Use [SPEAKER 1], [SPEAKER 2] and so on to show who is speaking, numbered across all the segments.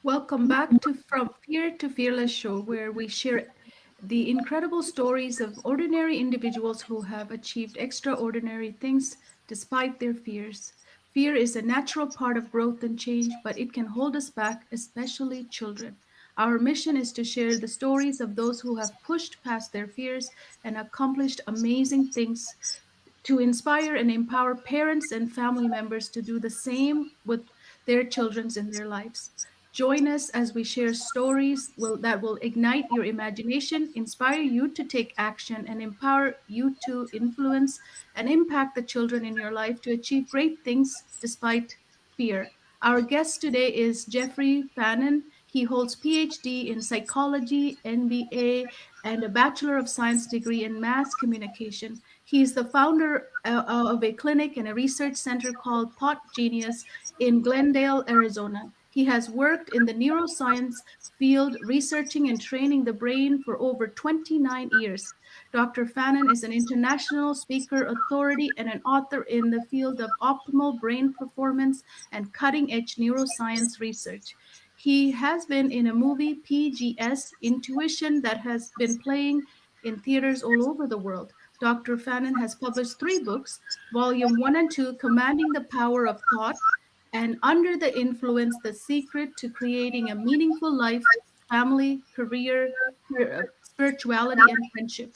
[SPEAKER 1] Welcome back to From Fear to Fearless show, where we share the incredible stories of ordinary individuals who have achieved extraordinary things despite their fears. Fear is a natural part of growth and change, but it can hold us back, especially children. Our mission is to share the stories of those who have pushed past their fears and accomplished amazing things, to inspire and empower parents and family members to do the same with their children in their lives. Join us as we share stories that will ignite your imagination, inspire you to take action, and empower you to influence and impact the children in your life to achieve great things despite fear. Our guest today is Jeffrey Fannin. He holds PhD in psychology, MBA, and a Bachelor of Science degree in mass communication. He is the founder of a clinic and a research center called Thought Genius in Glendale, Arizona. He has worked in the neuroscience field, researching and training the brain for over 29 years. Dr. Fannin is an international speaker, authority, and an author in the field of optimal brain performance and cutting edge neuroscience research. He has been in a movie, PGS Intuition, that has been playing in theaters all over the world. Dr. Fannin has published three books: Volume 1 and 2, Commanding the Power of Thought, and Under the Influence, The Secret to Creating a Meaningful Life, Family, Career, Spirituality, and Friendship.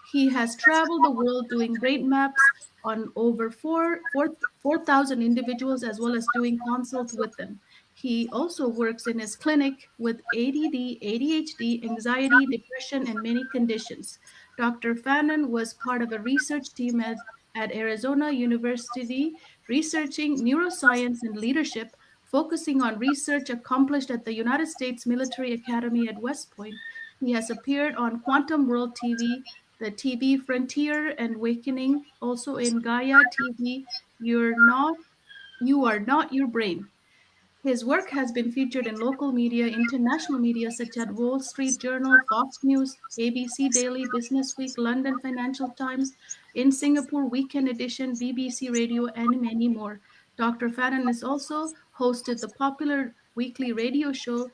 [SPEAKER 1] He has traveled the world doing brain maps on over 4,000 individuals, as well as doing consults with them. He also works in his clinic with ADD, ADHD, anxiety, depression, and many conditions. Dr. Fannin was part of a research team at Arizona University researching neuroscience and leadership, focusing on research accomplished at the United States Military Academy at West Point. He has appeared on Quantum World TV, the TV Frontier and Awakening, also in Gaia TV. You are not your brain. His work has been featured in local media, international media such as Wall Street Journal, Fox News, ABC Daily, Business Week, London Financial Times, in Singapore Weekend Edition, BBC Radio, and many more. Dr. Fannin has also hosted the popular weekly radio show,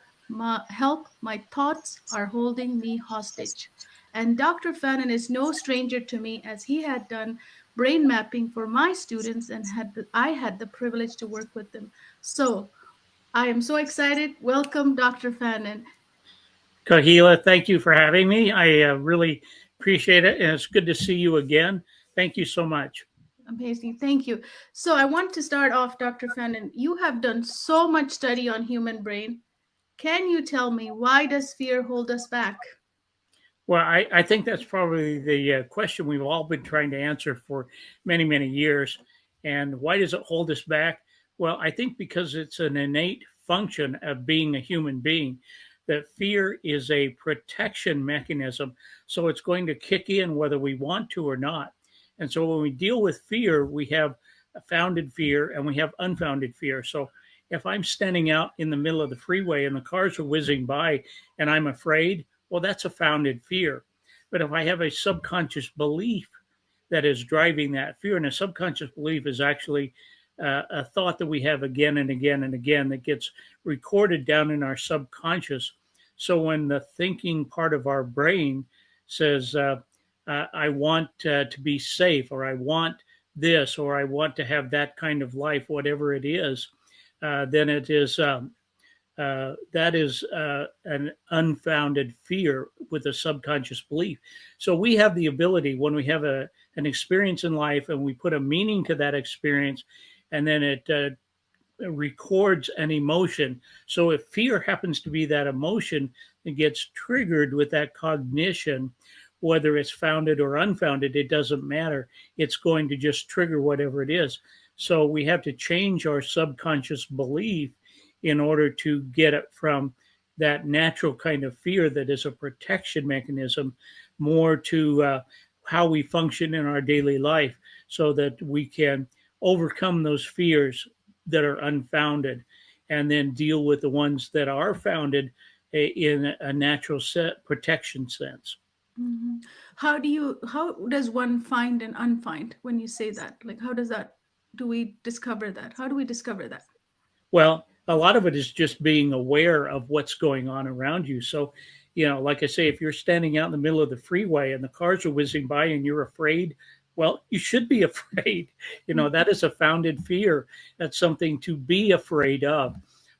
[SPEAKER 1] Help, My Thoughts Are Holding Me Hostage. And Dr. Fannin is no stranger to me, as he had done brain mapping for my students, and I had the privilege to work with them. So I am so excited. Welcome, Dr. Fannin.
[SPEAKER 2] Kahila, thank you for having me. I really appreciate it, and it's good to see you again. Thank you so much.
[SPEAKER 1] Amazing. Thank you. So I want to start off, Dr. Fannin. You have done so much study on human brain. Can you tell me, why does fear hold us back?
[SPEAKER 2] Well, I think that's probably the question we've all been trying to answer for many, many years. And why does it hold us back? Well, I think because it's an innate function of being a human being, that fear is a protection mechanism. So it's going to kick in whether we want to or not. And so when we deal with fear, we have a founded fear and we have unfounded fear. So if I'm standing out in the middle of the freeway and the cars are whizzing by and I'm afraid, well, that's a founded fear. But if I have a subconscious belief that is driving that fear, and a subconscious belief is actually a thought that we have again and again and again that gets recorded down in our subconscious. So when the thinking part of our brain says, I want to be safe, or I want this, or I want to have that kind of life, whatever it is, then it is that is an unfounded fear with a subconscious belief. So we have the ability, when we have an experience in life and we put a meaning to that experience, and then it records an emotion. So if fear happens to be that emotion that gets triggered with that cognition, whether it's founded or unfounded, it doesn't matter. It's going to just trigger whatever it is. So we have to change our subconscious belief in order to get it from that natural kind of fear that is a protection mechanism more to how we function in our daily life, so that we can overcome those fears that are unfounded and then deal with the ones that are founded in a natural protection sense.
[SPEAKER 1] Mhm. How does one find and unfind when you say that? Like, how does that, do we discover that? How do we discover that?
[SPEAKER 2] Well, a lot of it is just being aware of what's going on around you. So, like I say, if you're standing out in the middle of the freeway and the cars are whizzing by and you're afraid, well, you should be afraid. That is a founded fear. That's something to be afraid of.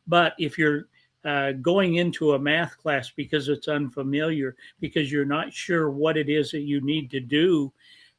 [SPEAKER 2] But if you're going into a math class because it's unfamiliar, because you're not sure what it is that you need to do,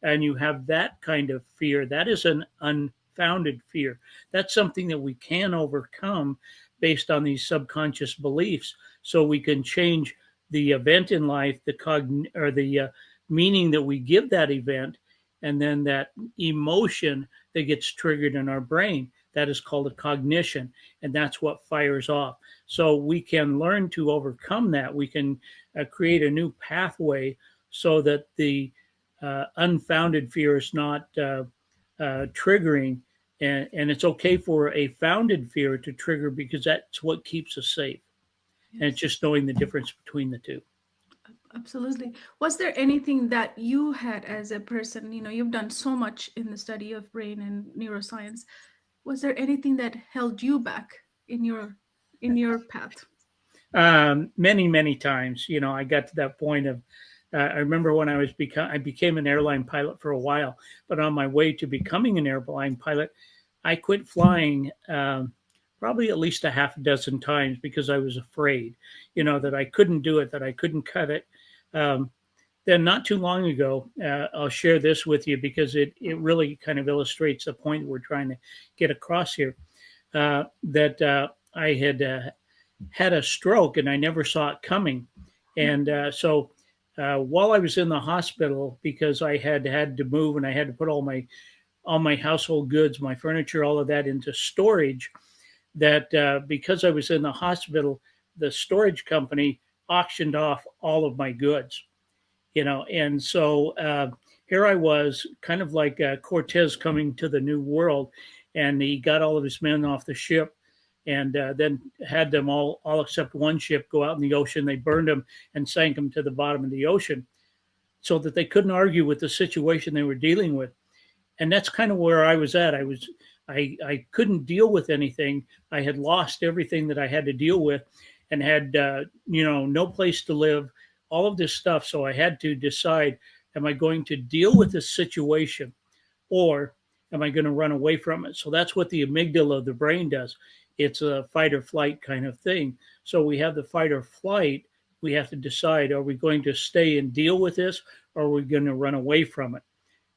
[SPEAKER 2] and you have that kind of fear, that is an unfounded fear. That's something that we can overcome based on these subconscious beliefs, so we can change the event in life, the meaning that we give that event, and then that emotion that gets triggered in our brain. That is called a cognition, and that's what fires off. So we can learn to overcome that. We can create a new pathway so that the unfounded fear is not triggering, and it's okay for a founded fear to trigger, because that's what keeps us safe. And it's just knowing the difference between the two.
[SPEAKER 1] Absolutely. Was there anything that you had as a person, you've done so much in the study of brain and neuroscience. Was there anything that held you back in your path?
[SPEAKER 2] Many, many times, I got to that point of, I remember when I became an airline pilot for a while, but on my way to becoming an airline pilot, I quit flying probably at least a half a dozen times because I was afraid, that I couldn't do it, that I couldn't cut it. Then not too long ago, I'll share this with you because it really kind of illustrates the point we're trying to get across here. That I had had a stroke and I never saw it coming, and so while I was in the hospital, because I had to move and I had to put all my household goods, my furniture, all of that into storage, that because I was in the hospital, the storage company auctioned off all of my goods, and so here I was, kind of like Cortez coming to the New World, and he got all of his men off the ship, and then had them all except one ship go out in the ocean. They burned them and sank them to the bottom of the ocean, so that they couldn't argue with the situation they were dealing with. And that's kind of where I was at. I couldn't deal with anything. I had lost everything that I had to deal with, and had no place to live, all of this stuff. So I had to decide: am I going to deal with this situation, or am I going to run away from it? So that's what the amygdala of the brain does. It's a fight or flight kind of thing. So we have the fight or flight. We have to decide: are we going to stay and deal with this, or are we going to run away from it?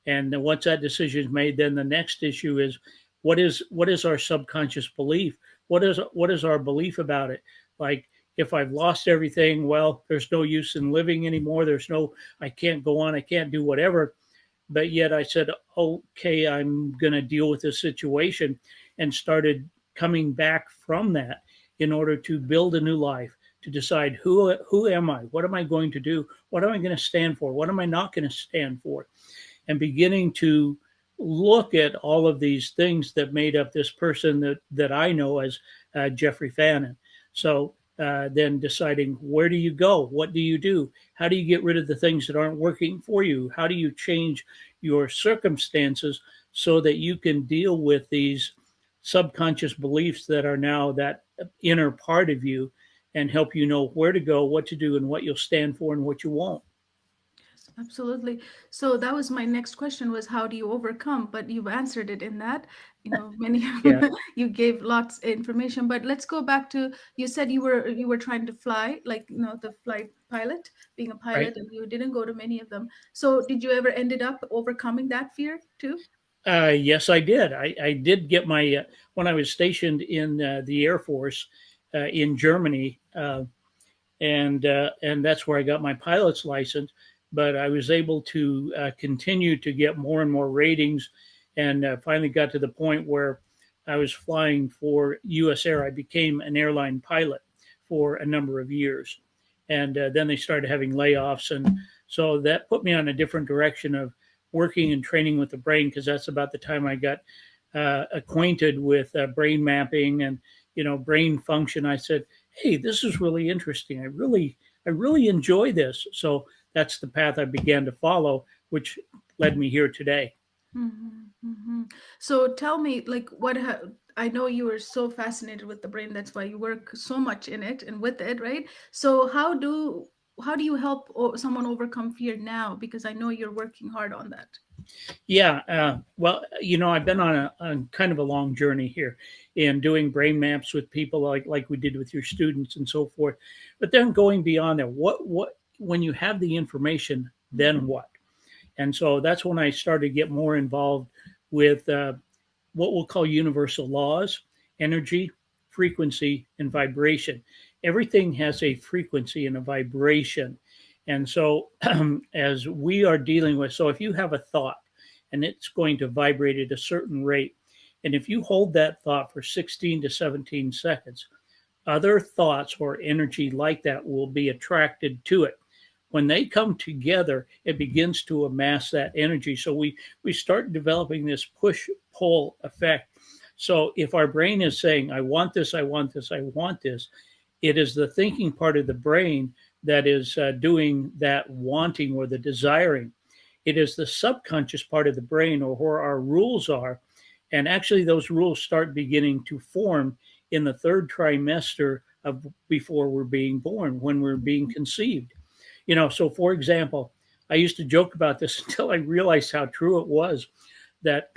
[SPEAKER 2] And then once that decision is made, then the next issue is, what is our subconscious belief? What is our belief about it? Like, if I've lost everything, well, there's no use in living anymore. I can't go on. I can't do whatever. But yet I said, okay, I'm going to deal with this situation, and started coming back from that in order to build a new life, to decide who am I? What am I going to do? What am I going to stand for? What am I not going to stand for? And beginning to look at all of these things that made up this person that I know as Jeffrey Fannin. So then deciding, where do you go? What do you do? How do you get rid of the things that aren't working for you? How do you change your circumstances so that you can deal with these subconscious beliefs that are now that inner part of you, and help you know where to go, what to do, and what you'll stand for and what you won't?
[SPEAKER 1] Absolutely. So that was my next question, was how do you overcome? But you've answered it in that, many
[SPEAKER 2] Yeah,
[SPEAKER 1] you gave lots of information. But let's go back to, you said you were trying to fly, like, the flight pilot, being a
[SPEAKER 2] right.
[SPEAKER 1] pilot, and you didn't go to many of them. So did you ever ended up overcoming that fear too?
[SPEAKER 2] Yes, I did. I did get my when I was stationed in the Air Force in Germany, and that's where I got my pilot's license. But I was able to continue to get more and more ratings, and finally got to the point where I was flying for U.S. Air. I became an airline pilot for a number of years, and then they started having layoffs, and so that put me on a different direction of working and training with the brain, because that's about the time I got acquainted with brain mapping and brain function. I said, hey, this is really interesting. I really enjoy this. So that's the path I began to follow, which led me here today.
[SPEAKER 1] Mm-hmm, mm-hmm. So tell me, like, I know you are so fascinated with the brain. That's why you work so much in it and with it, right? So how do you help someone overcome fear now? Because I know you're working hard on that.
[SPEAKER 2] Yeah, well, I've been on kind of a long journey here in doing brain maps with people like we did with your students and so forth. But then going beyond that, what when you have the information, then what? And so that's when I started to get more involved with what we'll call universal laws: energy, frequency, and vibration. Everything has a frequency and a vibration. And so, as we are dealing with, so if you have a thought and it's going to vibrate at a certain rate, and if you hold that thought for 16 to 17 seconds, other thoughts or energy like that will be attracted to it. When they come together, it begins to amass that energy. So we start developing this push pull effect. So if our brain is saying, I want this, I want this, I want this, it is the thinking part of the brain that is doing that wanting or the desiring. It is the subconscious part of the brain, or where our rules are. And actually, those rules start beginning to form in the third trimester of before we're being born, when we're being conceived. So for example, I used to joke about this until I realized how true it was, that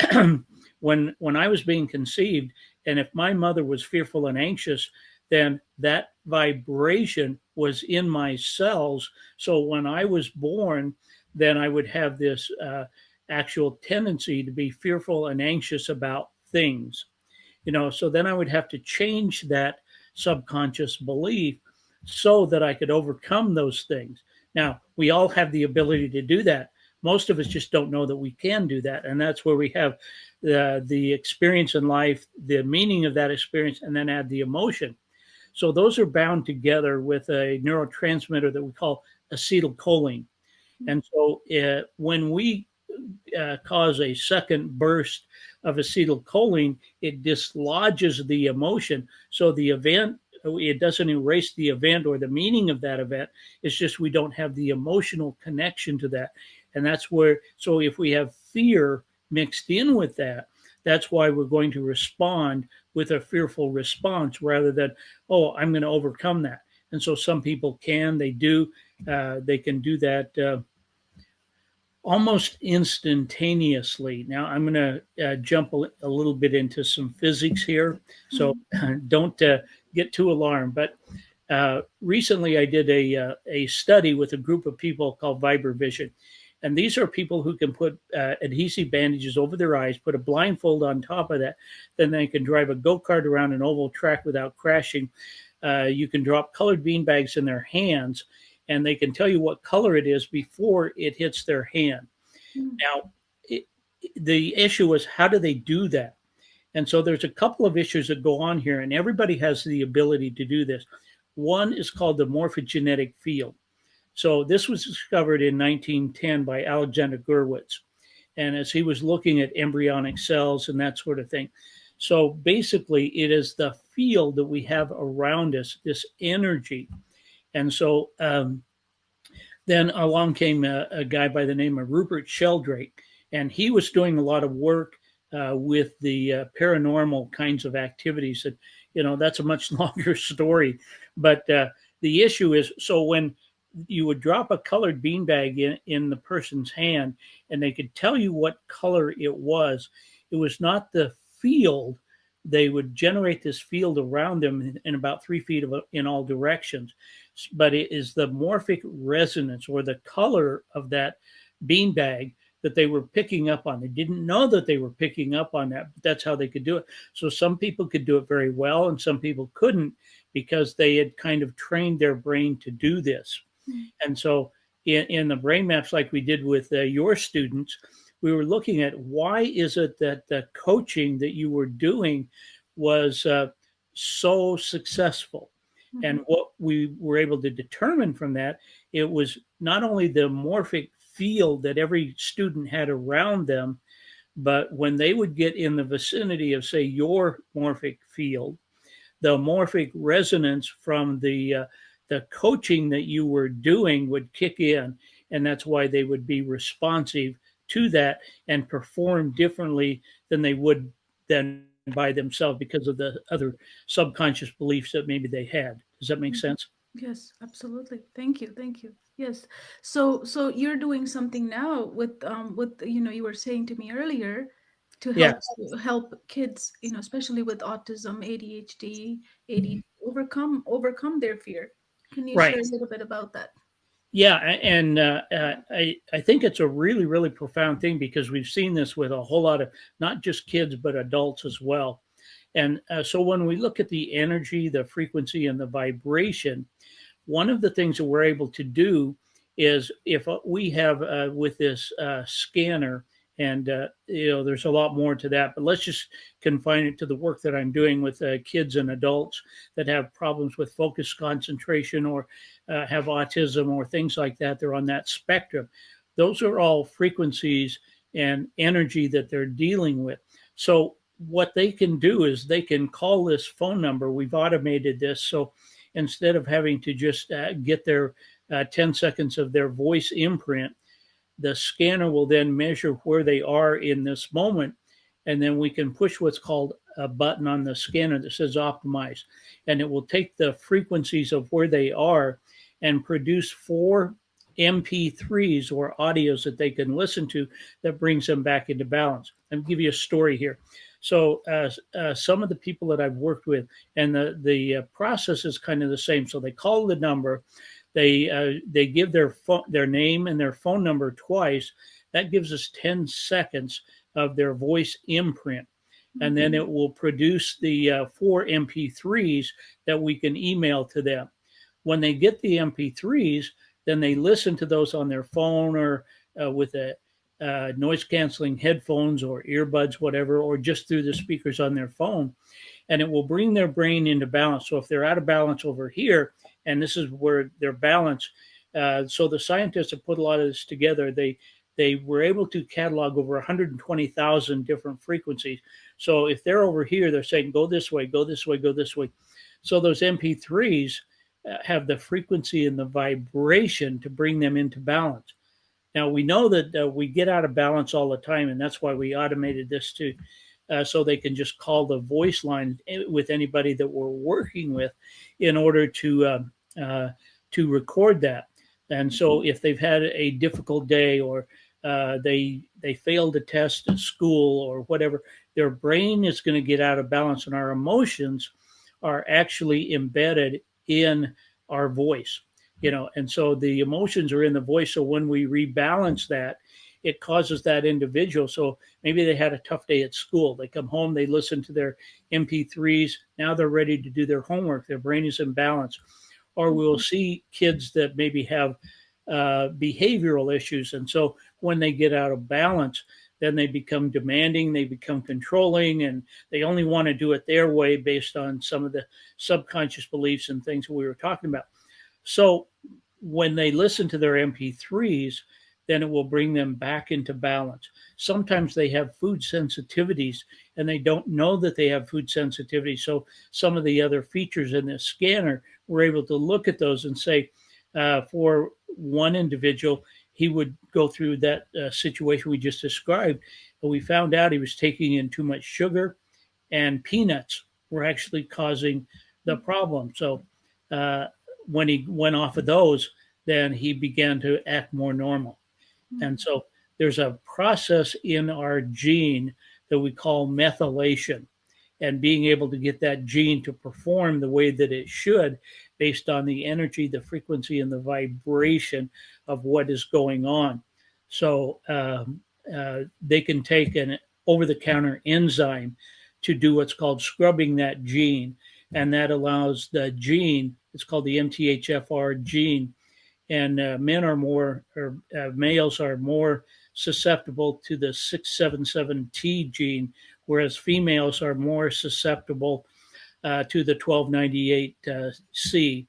[SPEAKER 2] when I was being conceived, and if my mother was fearful and anxious, then that vibration was in my cells. So when I was born, then I would have this actual tendency to be fearful and anxious about things. So then I would have to change that subconscious belief so that I could overcome those things. Now, we all have the ability to do that. Most of us just don't know that we can do that. And that's where we have the experience in life, the meaning of that experience, and then add the emotion. So those are bound together with a neurotransmitter that we call acetylcholine. And so when we cause a second burst of acetylcholine, it dislodges the emotion. So the event, it doesn't erase the event or the meaning of that event. It's just we don't have the emotional connection to that. And that's where, so if we have fear mixed in with that, that's why we're going to respond with a fearful response rather than, oh, I'm going to overcome that. And so some people can, they do, they can do that almost instantaneously. Now, I'm going to jump a little bit into some physics here, so don't get too alarmed. But recently, I did a study with a group of people called VibraVision. And these are people who can put adhesive bandages over their eyes, put a blindfold on top of that. Then they can drive a go-kart around an oval track without crashing. You can drop colored beanbags in their hands, and they can tell you what color it is before it hits their hand. Now, the issue is, how do they do that? And so there's a couple of issues that go on here, and everybody has the ability to do this. One is called the morphogenetic field. So this was discovered in 1910 by Alexander Gurwitz, and as he was looking at embryonic cells and that sort of thing. So basically, it is the field that we have around us, this energy. And so then along came a guy by the name of Rupert Sheldrake, and he was doing a lot of work with the paranormal kinds of activities. That, that's a much longer story. But the issue is, so when you would drop a colored beanbag in the person's hand, and they could tell you what color it was not the field. They would generate this field around them in about 3 feet in all directions. But it is the morphic resonance, or the color of that beanbag, that they were picking up on. They didn't know that they were picking up on that, but that's how they could do it. So some people could do it very well, and some people couldn't, because they had kind of trained their brain to do this. And so in the brain maps, like we did with your students, we were looking at, why is it that the coaching that you were doing was so successful? And what we were able to determine from that, it was not only the morphic field that every student had around them, but when they would get in the vicinity of, say, your morphic field, the morphic resonance from the coaching that you were doing would kick in, and that's why they would be responsive to that and perform differently than they would then by themselves because of the other subconscious beliefs that maybe they had. Does that make
[SPEAKER 1] Mhm.
[SPEAKER 2] sense?
[SPEAKER 1] Yes, absolutely. Thank you. Thank you. Yes. So you're doing something now with you were saying to me earlier to
[SPEAKER 2] Yeah.
[SPEAKER 1] help kids, especially with autism, ADHD, ADD, overcome their fear. Can you
[SPEAKER 2] Right.
[SPEAKER 1] share a little bit about that?
[SPEAKER 2] Yeah, and I think it's a really really profound thing because we've seen this with a whole lot of not just kids but adults as well. And so when we look at the energy, the frequency, and the vibration, one of the things that we're able to do is if we have with this scanner, and there's a lot more to that, but let's just confine it to the work that I'm doing with kids and adults that have problems with focus, concentration, or have autism or things like that. They're on that spectrum. Those are all frequencies and energy that they're dealing with. So what they can do is they can call this phone number. We've automated this, so instead of having to just get their 10 seconds of their voice imprint, the scanner will then measure where they are in this moment. And then we can push what's called a button on the scanner that says optimize. And it will take the frequencies of where they are and produce 4 MP3s or audios that they can listen to that brings them back into balance. I'll give you a story here. So some of the people that I've worked with, and the process is kind of the same. So they call the number, they give their name and their phone number twice. That gives us 10 seconds of their voice imprint, and then it will produce the 4 MP3s that we can email to them. When they get the MP3s, then they listen to those on their phone or with a noise canceling headphones or earbuds, whatever, or just through the speakers on their phone, and it will bring their brain into balance. So if they're out of balance over here, and this is where their balance, so the scientists have put a lot of this together. They were able to catalog over 120,000 different frequencies. So if they're over here, they're saying, go this way, go this way, go this way. So those MP3s have the frequency and the vibration to bring them into balance. Now we know that we get out of balance all the time, and that's why we automated this too, so they can just call the voice line with anybody that we're working with in order to record that. And so if they've had a difficult day or they failed a test at school or whatever, their brain is going to get out of balance, and our emotions are actually embedded in our voice. And so the emotions are in the voice. So when we rebalance that, it causes that individual. So maybe they had a tough day at school. They come home, they listen to their MP3s. Now they're ready to do their homework. Their brain is in balance. Or we'll see kids that maybe have behavioral issues. And so when they get out of balance, then they become demanding, they become controlling, and they only want to do it their way based on some of the subconscious beliefs and things that we were talking about. So when they listen to their MP3s, then it will bring them back into balance. Sometimes they have food sensitivities and they don't know that they have food sensitivity. So some of the other features in this scanner, we're able to look at those and say, for one individual, he would go through that situation we just described, but we found out he was taking in too much sugar, and peanuts were actually causing the problem. So when he went off of those, then he began to act more normal. And so there's a process in our gene that we call methylation, and being able to get that gene to perform the way that it should based on the energy, the frequency, and the vibration of what is going on. So they can take an over the counter enzyme to do what's called scrubbing that gene. And that allows the gene, it's called the MTHFR gene, and men are more, or males are more susceptible to the 677T gene, whereas females are more susceptible to the 1298C.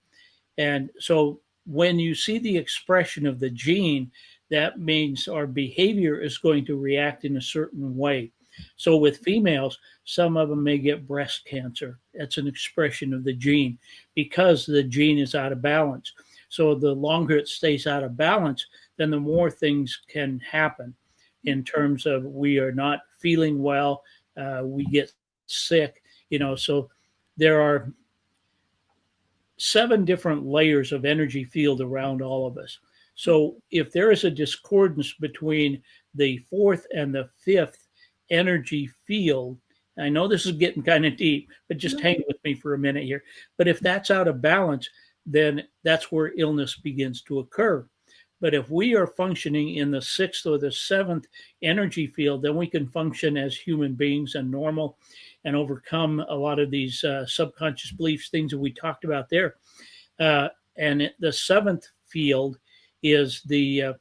[SPEAKER 2] And so when you see the expression of the gene, that means our behavior is going to react in a certain way. So with females, some of them may get breast cancer. That's an expression of the gene because the gene is out of balance. So the longer it stays out of balance, then the more things can happen. in terms of we are not feeling well, we get sick, so there are 7 different layers of energy field around all of us. So if there is a discordance between the fourth and the fifth energy field, I know this is getting kind of deep, but just hang with me for a minute here. But if that's out of balance, then that's where illness begins to occur. But if we are functioning in the sixth or the seventh energy field, then we can function as human beings and normal and overcome a lot of these subconscious beliefs, things that we talked about there. And the seventh field is the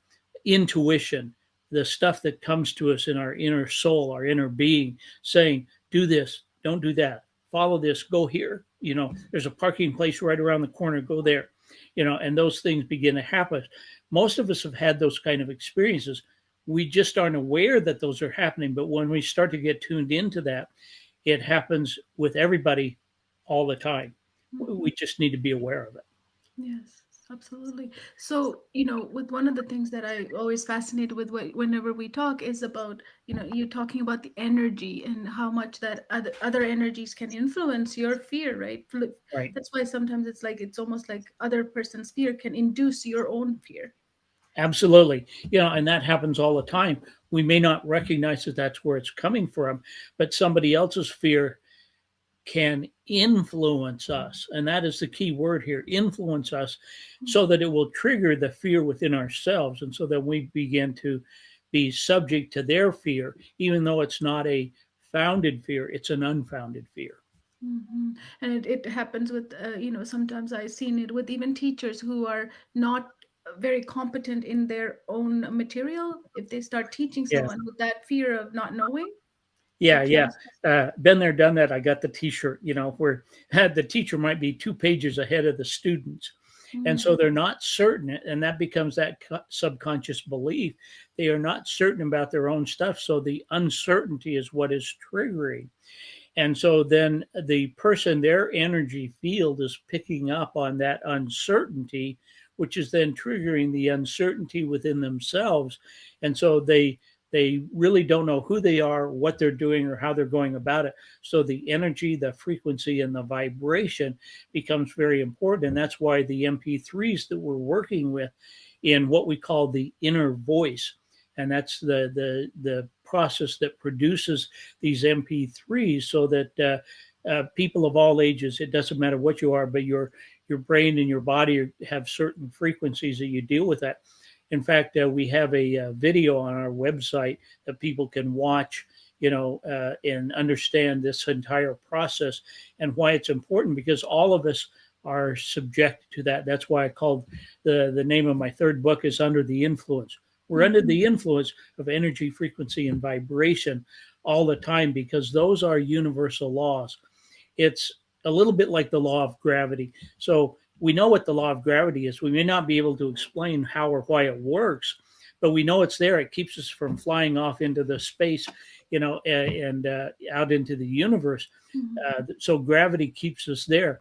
[SPEAKER 2] intuition, the stuff that comes to us in our inner soul, our inner being, saying, do this, don't do that, follow this, go here. There's a parking place right around the corner, go there. And those things begin to happen. Most of us have had those kind of experiences. We just aren't aware that those are happening. But when we start to get tuned into that, it happens with everybody all the time. We just need to be aware of it.
[SPEAKER 1] Yes, absolutely. So, with one of the things that I always fascinated with whenever we talk is about, you talking about the energy and how much that other energies can influence your fear, right?
[SPEAKER 2] Right.
[SPEAKER 1] That's why sometimes it's almost like other person's fear can induce your own fear.
[SPEAKER 2] Absolutely. And that happens all the time. We may not recognize that that's where it's coming from, but somebody else's fear can influence us. And that is the key word here, influence us, so that it will trigger the fear within ourselves. And so that we begin to be subject to their fear, even though it's not a founded fear, it's an unfounded fear.
[SPEAKER 1] Mm-hmm. And it happens with, sometimes I've seen it with even teachers who are not very competent in their own material. If they start teaching
[SPEAKER 2] Yeah.
[SPEAKER 1] someone with that fear of not knowing.
[SPEAKER 2] Yeah. Been there, done that. I got the t-shirt, where the teacher might be 2 pages ahead of the students. And so they're not certain, and that becomes that subconscious belief. They are not certain about their own stuff. So the uncertainty is what is triggering. And so then the person, their energy field is picking up on that uncertainty, which is then triggering the uncertainty within themselves. And so they really don't know who they are, what they're doing, or how they're going about it. So the energy, the frequency, and the vibration becomes very important. And that's why the MP3s that we're working with in what we call the inner voice, and that's the process that produces these MP3s, so that people of all ages, it doesn't matter what you are, but your brain and your body have certain frequencies that you deal with that. In fact, we have a video on our website that people can watch, and understand this entire process and why it's important, because all of us are subject to that. That's why I called the name of my third book is Under the Influence. We're under the influence of energy, frequency, and vibration all the time, because those are universal laws. It's a little bit like the law of gravity. So we know what the law of gravity is. We may not be able to explain how or why it works, but we know it's there. It keeps us from flying off into the space, and out into the universe. So gravity keeps us there.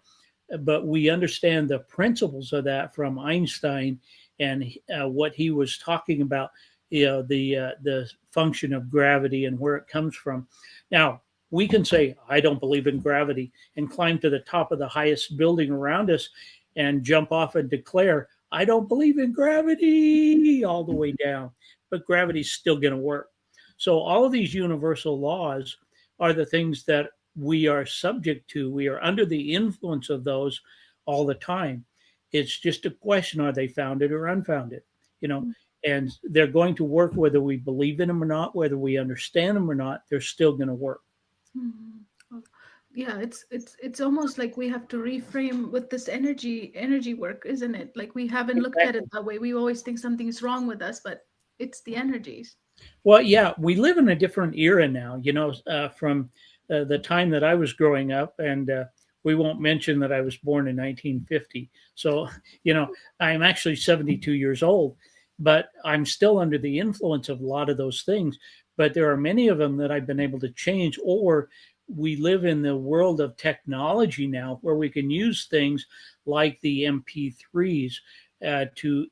[SPEAKER 2] But we understand the principles of that from Einstein and what he was talking about, the function of gravity and where it comes from. Now, we can say, I don't believe in gravity, and climb to the top of the highest building around us and jump off and declare, I don't believe in gravity, all the way down. But gravity's still going to work. So all of these universal laws are the things that we are subject to. We are under the influence of those all the time. It's just a question, are they founded or unfounded? And they're going to work whether we believe in them or not, whether we understand them or not, they're still going to work.
[SPEAKER 1] Yeah, it's almost like we have to reframe with this energy work, isn't it? Like we haven't looked at it that way. We always think something's wrong with us, but it's the energies.
[SPEAKER 2] Well, yeah, we live in a different era now, from the time that I was growing up, and we won't mention that I was born in 1950. So, I'm actually 72 years old, but I'm still under the influence of a lot of those things. But there are many of them that I've been able to change, or we live in the world of technology now where we can use things like the MP3s to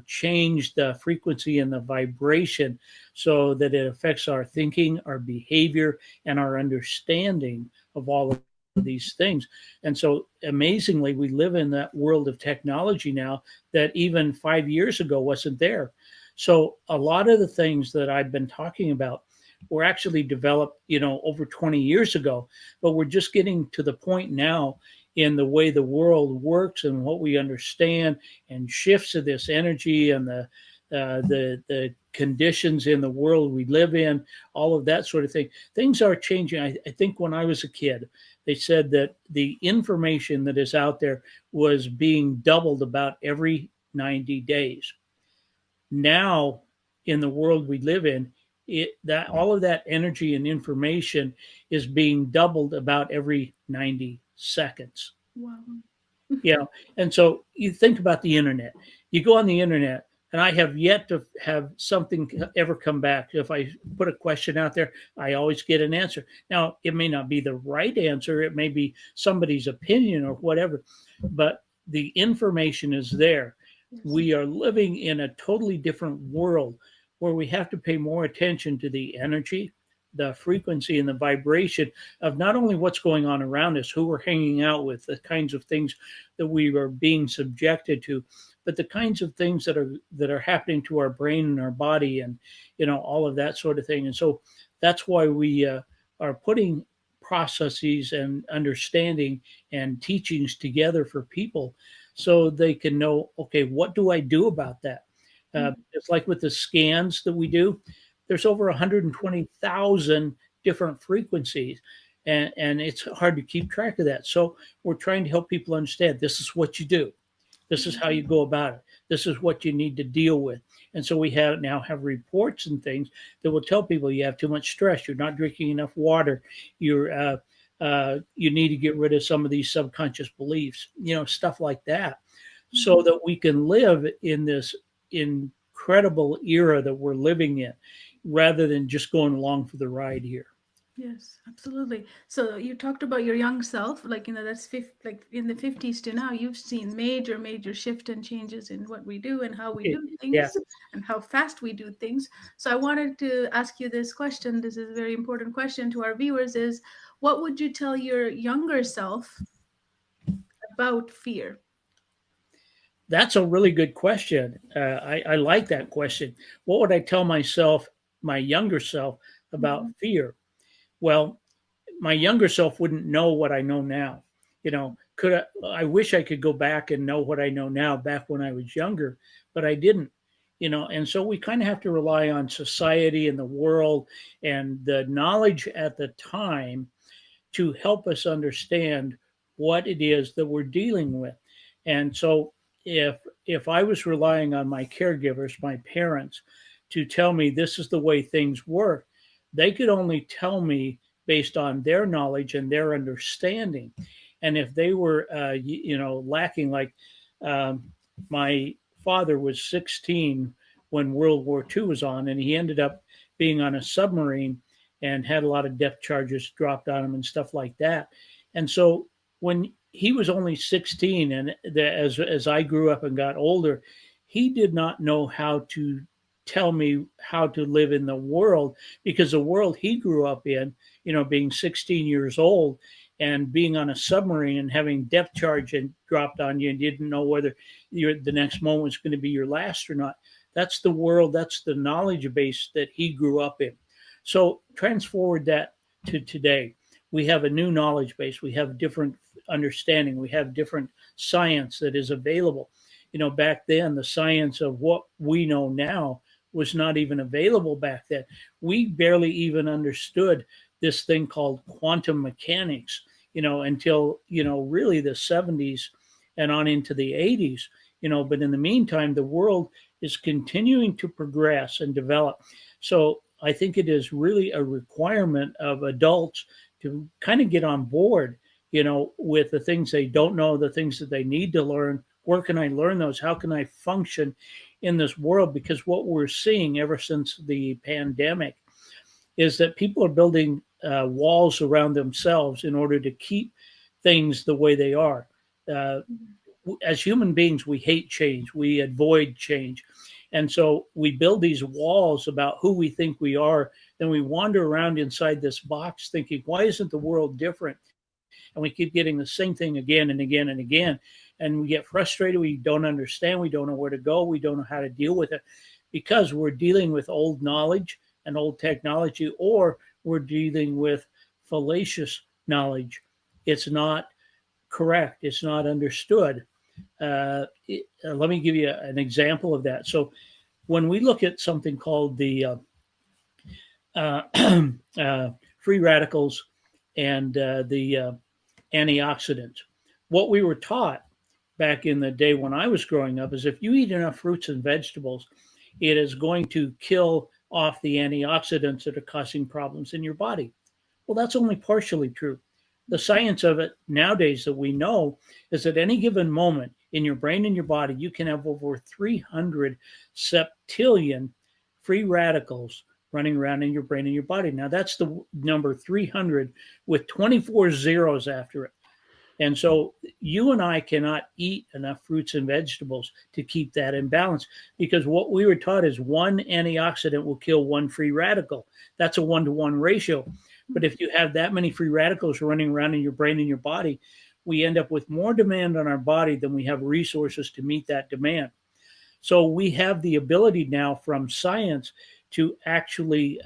[SPEAKER 2] change the frequency and the vibration so that it affects our thinking, our behavior, and our understanding of all of these things. And so amazingly, we live in that world of technology now that even 5 years ago wasn't there. So a lot of the things that I've been talking about were actually developed, over 20 years ago, but we're just getting to the point now in the way the world works and what we understand and shifts of this energy and the conditions in the world we live in, all of that sort of thing. Things are changing. I think when I was a kid, they said that the information that is out there was being doubled about every 90 days. Now, in the world we live in, that all of that energy and information is being doubled about every 90 seconds.
[SPEAKER 1] Wow.
[SPEAKER 2] And so you think about the internet. You go on the internet, and I have yet to have something ever come back. If I put a question out there, I always get an answer. Now, it may not be the right answer. It may be somebody's opinion or whatever, but the information is there.
[SPEAKER 1] Yes.
[SPEAKER 2] We are living in a totally different world where we have to pay more attention to the energy, the frequency, and the vibration of not only what's going on around us, who we're hanging out with, the kinds of things that we are being subjected to, but the kinds of things that are happening to our brain and our body, and all of that sort of thing. And so that's why we are putting processes and understanding and teachings together for people so they can know, okay, what do I do about that? It's like with the scans that we do, there's over 120,000 different frequencies, and it's hard to keep track of that. So we're trying to help people understand this is what you do. This is how you go about it. This is what you need to deal with. And so we now have reports and things that will tell people you have too much stress. You're not drinking enough water. You need to get rid of some of these subconscious beliefs, stuff like that, so that we can live in this incredible era that we're living in, rather than just going along for the ride here.
[SPEAKER 1] Yes, absolutely. So you talked about your young self, that's like in the 50s to now, you've seen major shift and changes in what we do and how we do things and how fast we do things. So I wanted to ask you this question. This is a very important question to our viewers is, what would you tell your younger self about fear?
[SPEAKER 2] That's a really good question. I like that question. What would I tell my younger self, about fear? Well, my younger self wouldn't know what I know now. I wish I could go back and know what I know now back when I was younger, but I didn't. And so we kind of have to rely on society and the world and the knowledge at the time to help us understand what it is that we're dealing with. And so if I was relying on my caregivers, my parents, to tell me this is the way things work, they could only tell me based on their knowledge and their understanding. And if they were, lacking, like my father was 16 when World War II was on, and he ended up being on a submarine and had a lot of depth charges dropped on him and stuff like that. And so when he was only 16, and as I grew up and got older, he did not know how to tell me how to live in the world, because the world he grew up in, being 16 years old and being on a submarine and having depth charge and dropped on you and you didn't know whether the next moment was going to be your last or not. That's the world, that's the knowledge base that he grew up in. So trans forward that to today. We have a new knowledge base. We have different understanding. We have different science that is available. Back then, the science of what we know now was not even available back then. We barely even understood this thing called quantum mechanics, until, really the 70s and on into the 80s, but in the meantime, the world is continuing to progress and develop. So I think it is really a requirement of adults to kind of get on board, with the things they don't know, the things that they need to learn. Where can I learn those? How can I function in this world? Because what we're seeing ever since the pandemic is that people are building walls around themselves in order to keep things the way they are. as human beings, we hate change, we avoid change. And so we build these walls about who we think we are. Then we wander around inside this box thinking, why isn't the world different? And we keep getting the same thing again and again and again. And we get frustrated. We don't understand. We don't know where to go. We don't know how to deal with it because we're dealing with old knowledge and old technology, or we're dealing with fallacious knowledge. It's not correct. It's not understood. Let me give you an example of that. So when we look at something called the uh, free radicals and the antioxidants, what we were taught back in the day when I was growing up is if you eat enough fruits and vegetables, it is going to kill off the antioxidants that are causing problems in your body. Well, that's only partially true. The science of it nowadays that we know is at any given moment in your brain and your body, you can have over 300 septillion free radicals running around in your brain and your body. Now, that's the number 300 with 24 zeros after it. And so you and I cannot eat enough fruits and vegetables to keep that in balance because what we were taught is one antioxidant will kill one free radical. That's a 1-to-1 ratio. But if you have that many free radicals running around in your brain and your body, we end up with more demand on our body than we have resources to meet that demand. So we have the ability now from science to actually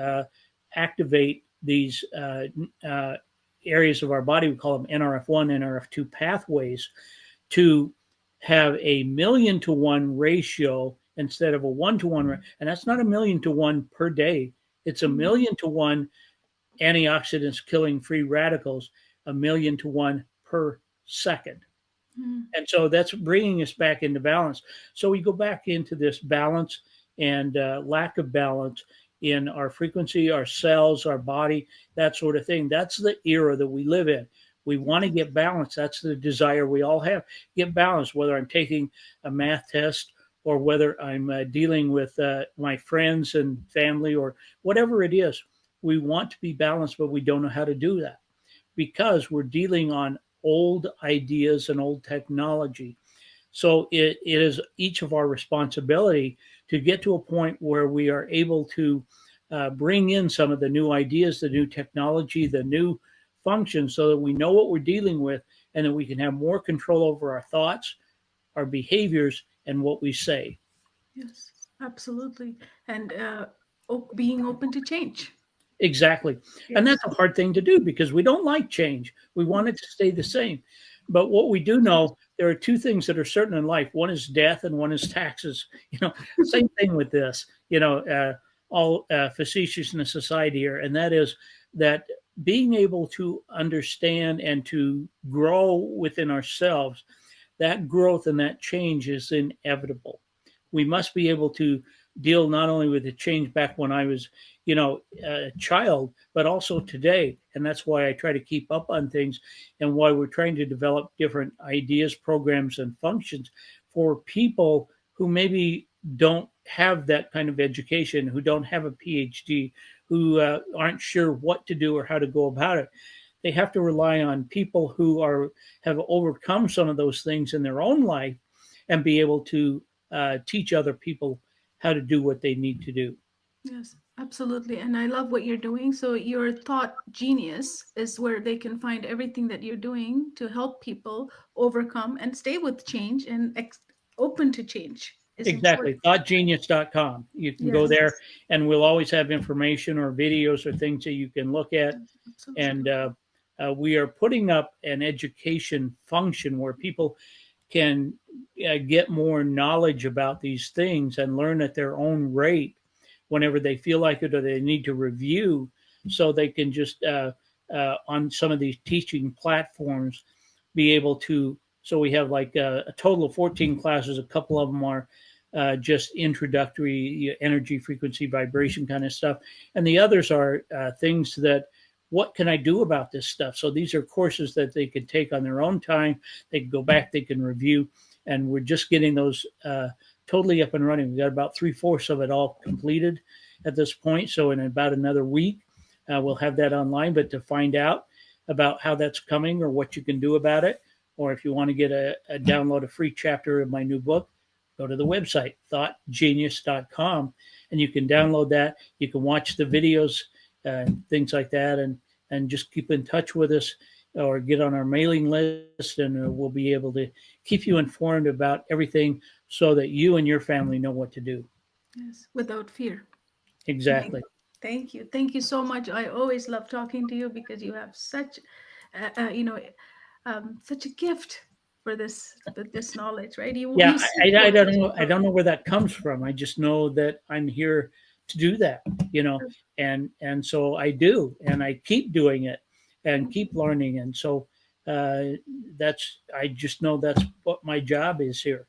[SPEAKER 2] activate these areas of our body, we call them NRF1, NRF2 pathways, to have a 1,000,000-to-1 ratio instead of a 1-to-1. And that's not 1,000,000-to-1 per day. It's 1,000,000-to-1 antioxidants killing free radicals, 1,000,000-to-1 per second. And so that's bringing us back into balance. So we go back into this balance and lack of balance in our frequency, our cells, our body, that sort of thing. That's the era that we live in. We want to get balance. That's the desire we all have. Get balance, whether I'm taking a math test or whether I'm dealing with my friends and family or whatever it is. We want to be balanced, but we don't know how to do that because we're dealing on old ideas and old technology. So it is each of our responsibility to get to a point where we are able to bring in some of the new ideas, the new technology, the new functions so that we know what we're dealing with and that we can have more control over our thoughts, our behaviors, and what we say.
[SPEAKER 1] Yes, absolutely. And being open to change.
[SPEAKER 2] Exactly. And
[SPEAKER 1] Yes.
[SPEAKER 2] that's a hard thing to do because we don't like change. We want it to stay the same. But what we do know, there are two things that are certain in life. One is death and one is taxes. Same thing with this, all facetiousness aside here. And that is that being able to understand and to grow within ourselves, that growth and that change is inevitable. We must be able to deal not only with the change back when I was, a child, but also today. And that's why I try to keep up on things and why we're trying to develop different ideas, programs, and functions for people who maybe don't have that kind of education, who don't have a PhD, who aren't sure what to do or how to go about it. They have to rely on people who have overcome some of those things in their own life and be able to teach other people how to do what they need to do.
[SPEAKER 1] Yes, absolutely. And I love what you're doing. So your thought genius is where they can find everything that you're doing to help people overcome and stay with change and open to change is important.
[SPEAKER 2] Exactly. Thoughtgenius.com. You can go
[SPEAKER 1] Yes,
[SPEAKER 2] there and we'll always have information or videos or things that you can look at.
[SPEAKER 1] absolutely.
[SPEAKER 2] And we are putting up an education function where people can get more knowledge about these things and learn at their own rate whenever they feel like it or they need to review so they can just on some of these teaching platforms be able to. So we have like a total of 14 classes. A couple of them are just introductory energy, frequency, vibration kind of stuff. And the others are things that, what can I do about this stuff? So these are courses that they can take on their own time. They can go back, they can review. And we're just getting those totally up and running. We got about 3/4 of it all completed at this point. So in about another week, we'll have that online. But to find out about how that's coming or what you can do about it, or if you want to get a download a free chapter of my new book, go to the website thoughtgenius.com, and you can download that. You can watch the videos and things like that, and just keep in touch with us or get on our mailing list, and we'll be able to keep you informed about everything so that you and your family know what to do.
[SPEAKER 1] Yes, without fear. Thank,
[SPEAKER 2] Exactly.
[SPEAKER 1] thank you. Thank you so much. I always love talking to you because you have such, you know, such a gift for this knowledge, right? You
[SPEAKER 2] Yeah,
[SPEAKER 1] seek
[SPEAKER 2] I
[SPEAKER 1] what
[SPEAKER 2] don't
[SPEAKER 1] is
[SPEAKER 2] know. I don't know where that comes from. I just know that I'm here to do that, and so I do, and I keep doing it, and
[SPEAKER 1] Thank you.
[SPEAKER 2] keep learning, and so uh, that's I just know that's what my job is here,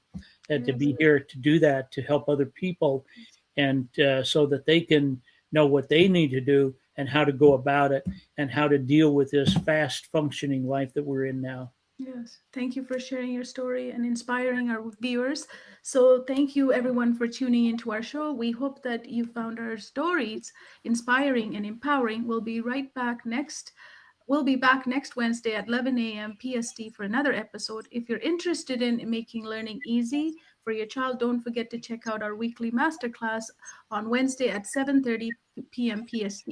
[SPEAKER 2] and to
[SPEAKER 1] Yes,
[SPEAKER 2] be here to do that, to help other people, and so that they can know what they need to do and how to go about it, and how to deal with this fast functioning life that we're in now.
[SPEAKER 1] yes. Thank you for sharing your story and inspiring our viewers. So, thank you everyone for tuning into our show. We hope that you found our stories inspiring and empowering. We'll be back next Wednesday at 11 a.m. PST for another episode. If you're interested in making learning easy for your child, don't forget to check out our weekly masterclass on Wednesday at 7:30 p.m. PST.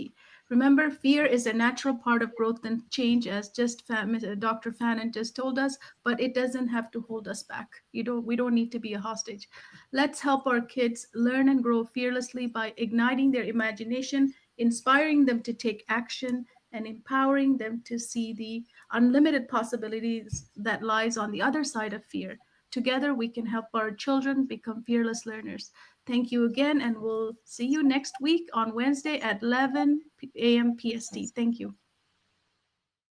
[SPEAKER 1] Remember, fear is a natural part of growth and change, as Dr. Fannin just told us, but it doesn't have to hold us back. We don't need to be a hostage. Let's help our kids learn and grow fearlessly by igniting their imagination, inspiring them to take action, and empowering them to see the unlimited possibilities that lies on the other side of fear. Together we can help our children become fearless learners. Thank you again, and we'll see you next week on Wednesday at 11 a.m. PST. Thank you.